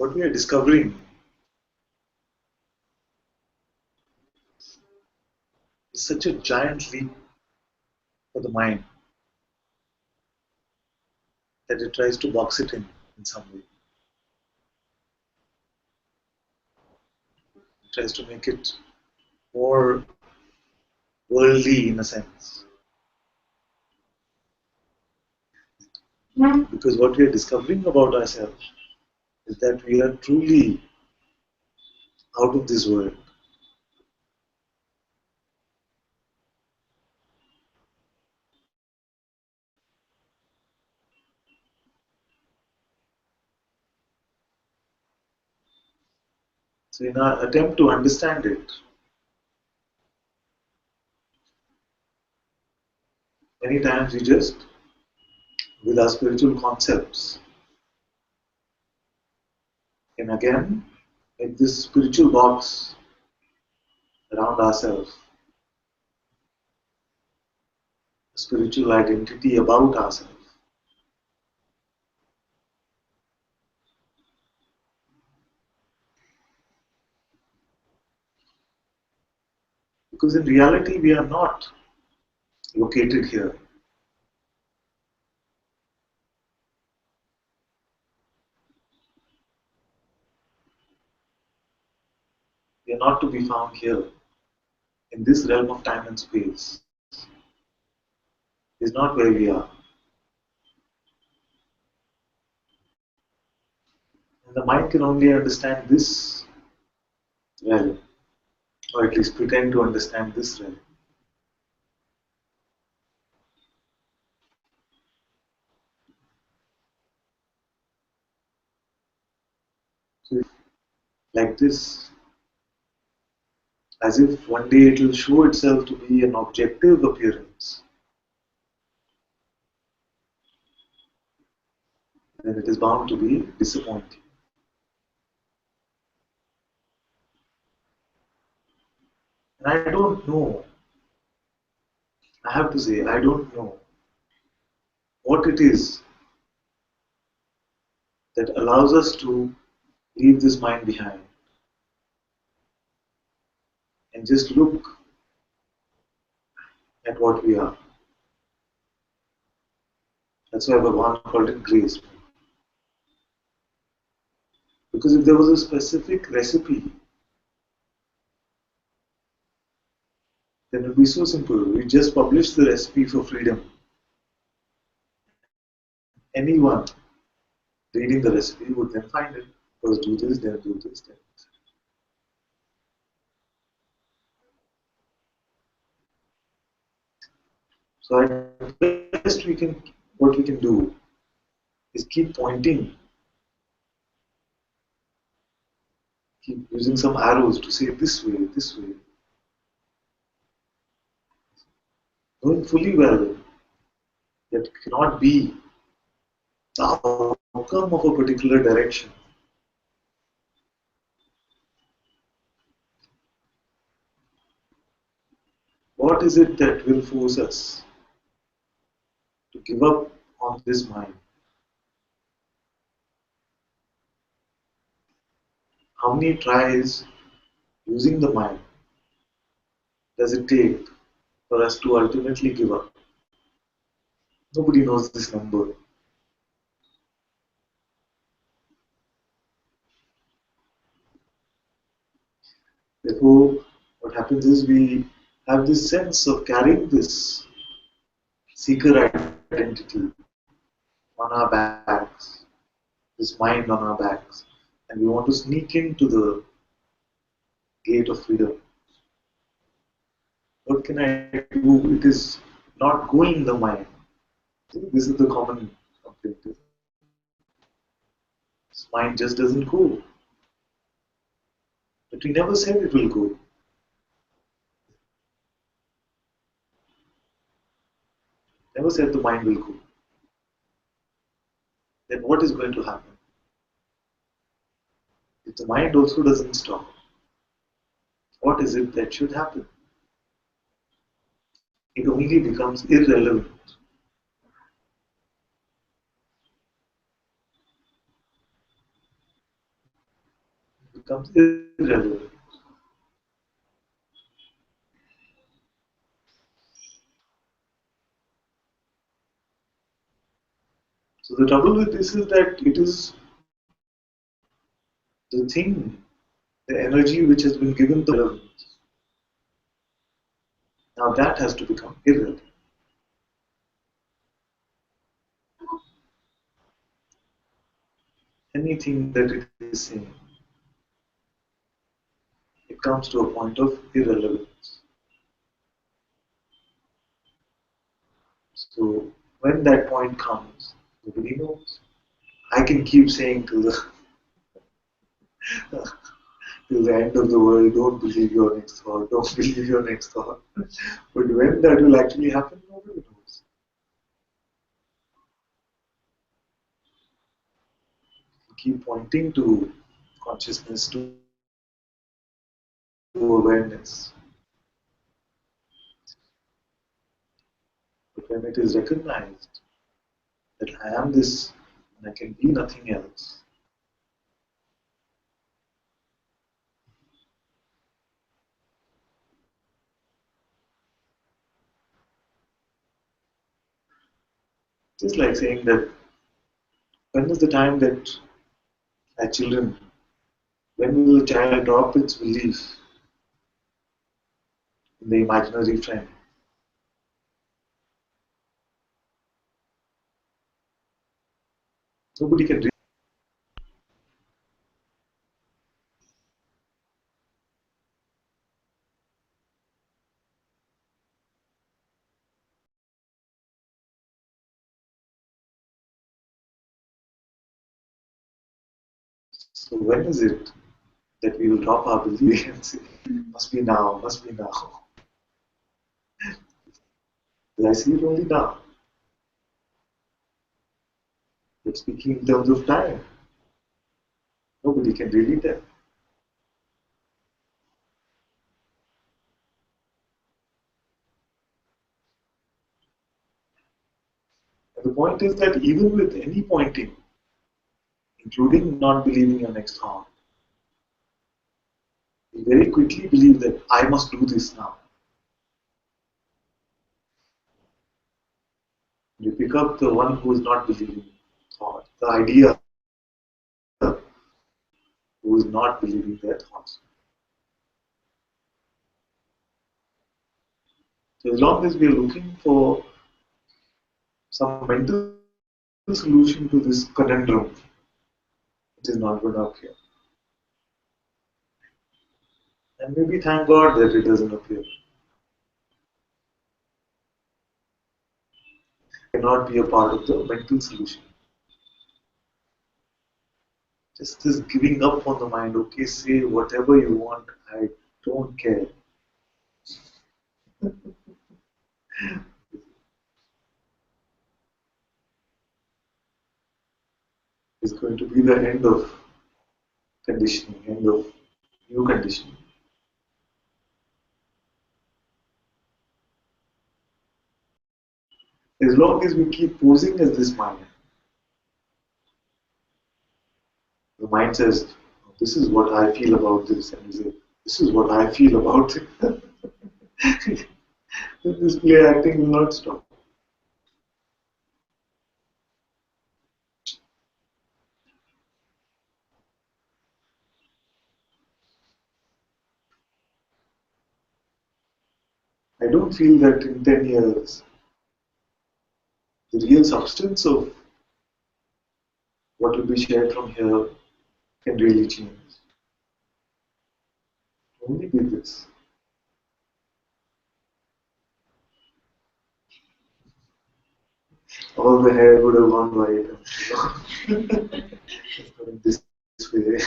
what we are discovering is such a giant leap for the mind that it tries to box it in some way. It tries to make it more worldly in a sense. Because what we are discovering about ourselves is that we are truly out of this world. So in our attempt to understand it, many times we just, with our spiritual concepts, can again make this spiritual box around ourselves, a spiritual identity about ourselves. Because in reality, we are not located here. We are not to be found here. In this realm of time and space is not where we are. And the mind can only understand this realm, or at least pretend to understand this realm. So if, like this, as if one day it will show itself to be an objective appearance, then it is bound to be disappointing. And I don't know, I have to say, I don't know what it is that allows us to leave this mind behind and just look at what we are. That's why Bhagavan called it grace. Because if there was a specific recipe, then it would be so simple. We just publish the recipe for freedom. Anyone reading the recipe would then find it. First do this, then do this, then this. So at best what we can do is keep pointing, keep using some arrows to say this way, knowing fully well that it cannot be the outcome of a particular direction. What is it that will force us to give up on this mind? How many tries using the mind does it take for us to ultimately give up? Nobody knows this number. Therefore, what happens is we have this sense of carrying this seeker identity on our backs, this mind on our backs, and we want to sneak into the gate of freedom. What can I do? It is not going in the mind. This is the common complaint. This mind just doesn't go. But we never said it will go. Never said the mind will go. Then what is going to happen? If the mind also doesn't stop, what is it that should happen? It only becomes irrelevant. becomes irrelevant. So the trouble with this is that it is the thing, the energy which has been given the relevance. Now that has to become irrelevant. Anything that it is saying, it comes to a point of irrelevance. So when that point comes, nobody knows. I can keep saying to the till the end of the world, don't believe your next thought, don't believe your next thought. But when that will actually happen, nobody knows. Keep pointing to consciousness, to awareness. But when it is recognized that I am this and I can be nothing else, just like saying that when is the time that as children, when will a child drop its belief in the imaginary friend? Nobody can. So when is it that we will drop our belief and say, must be now, must be now? I see it only now. But speaking in terms of time, nobody can really tell. And the point is that even with any pointing, including not believing your next thought, you very quickly believe that I must do this now. You pick up the one who is not believing thought, the idea who is not believing their thoughts. So as long as we are looking for some mental solution to this conundrum, it is not going to appear. And maybe thank God that it doesn't appear. It cannot be a part of the mental solution. Just this giving up on the mind, okay, say whatever you want, I don't care. Is going to be the end of conditioning, end of new conditioning. As long as we keep posing as this mind, the mind says, this is what I feel about this, and you say, this is what I feel about it. This play acting will not stop. I don't feel that in 10 years, the real substance of what will be shared from here can really change. Only with this. All the hair would have gone white. It's going this way.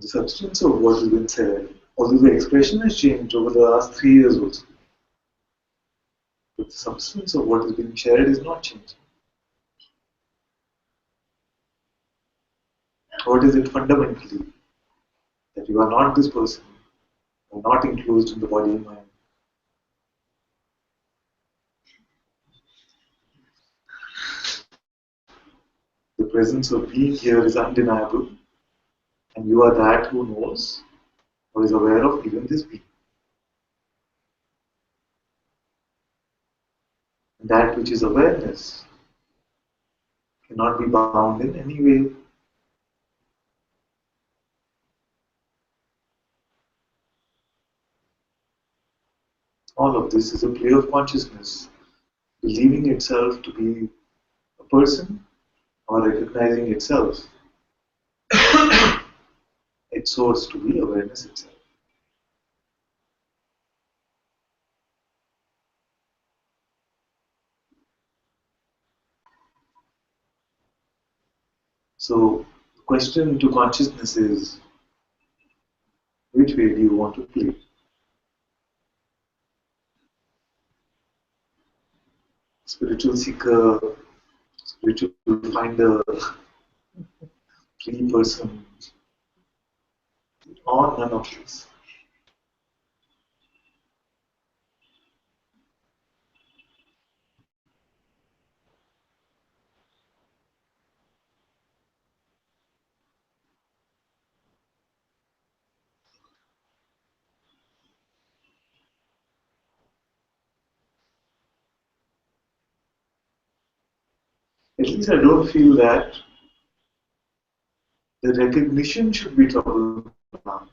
The substance of what has been said, although the expression has changed over the last 3 years also, but the substance of what is being shared is not changing. What is it fundamentally? That you are not this person, you are not enclosed in the body and mind. The presence of being here is undeniable, and you are that who knows or is aware of even this being. And that which is awareness cannot be bound in any way. All of this is a play of consciousness, believing itself to be a person or recognizing itself, its source to be awareness itself. So, the question to consciousness is, which way do you want to play? Spiritual seeker, spiritual finder, free person, or none of this. At least I don't feel that the recognition should be troubled now.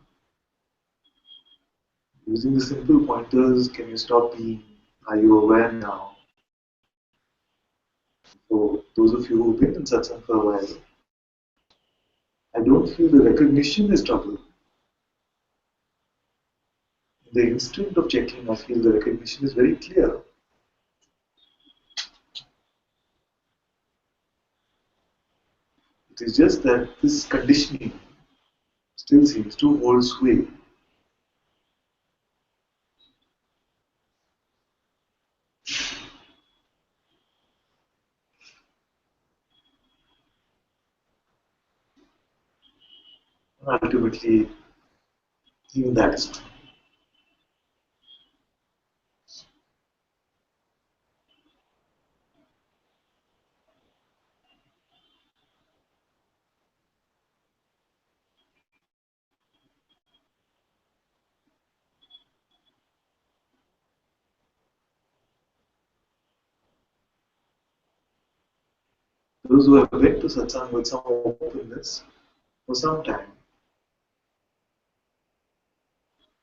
Using the simple pointers, can you stop being? Are you aware now? For those of you who've been in Satsang for a while, I don't feel the recognition is troubled. In the instant of checking, I feel the recognition is very clear. It is just that this conditioning still seems to hold sway. Ultimately, even that is true. Those who have been to Satsang with some openness for some time,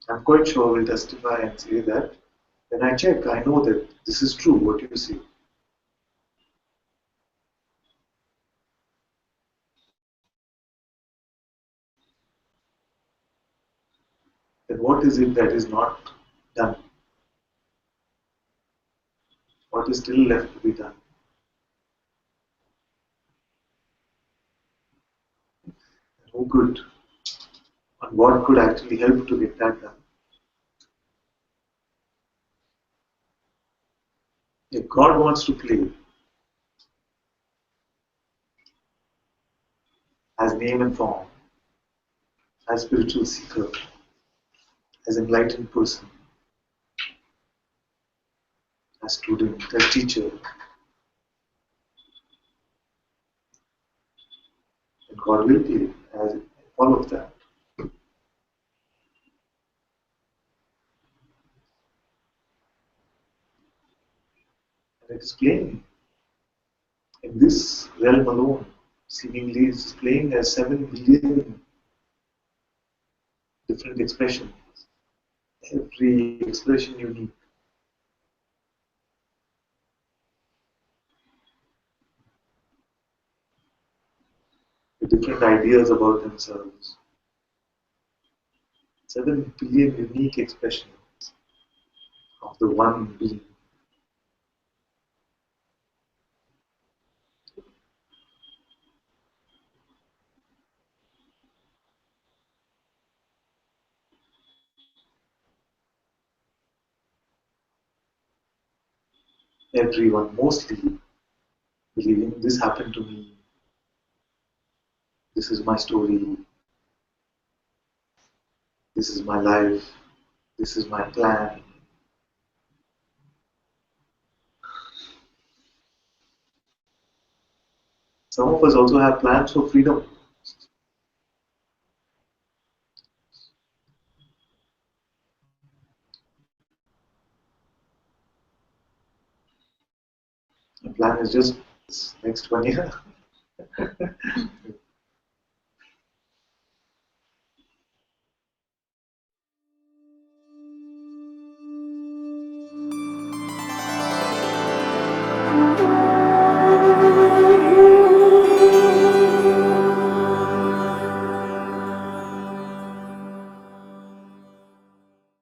I'm quite sure will testify and say that when I check, I know that this is true, what you see. Then what is it that is not done? What is still left to be done? And who could, and what could actually help to get that done? If God wants to play as name and form, as spiritual seeker, as enlightened person, as student, as teacher, then God will play as all of that. And it is playing in this realm alone, seemingly is playing as 7 billion different expressions. Every expression unique, with different ideas about themselves. 7 billion unique expressions of the one being. Everyone mostly believing this happened to me, this is my story, this is my life, this is my plan. Some of us also have plans for freedom. The plan is just this next 1 year.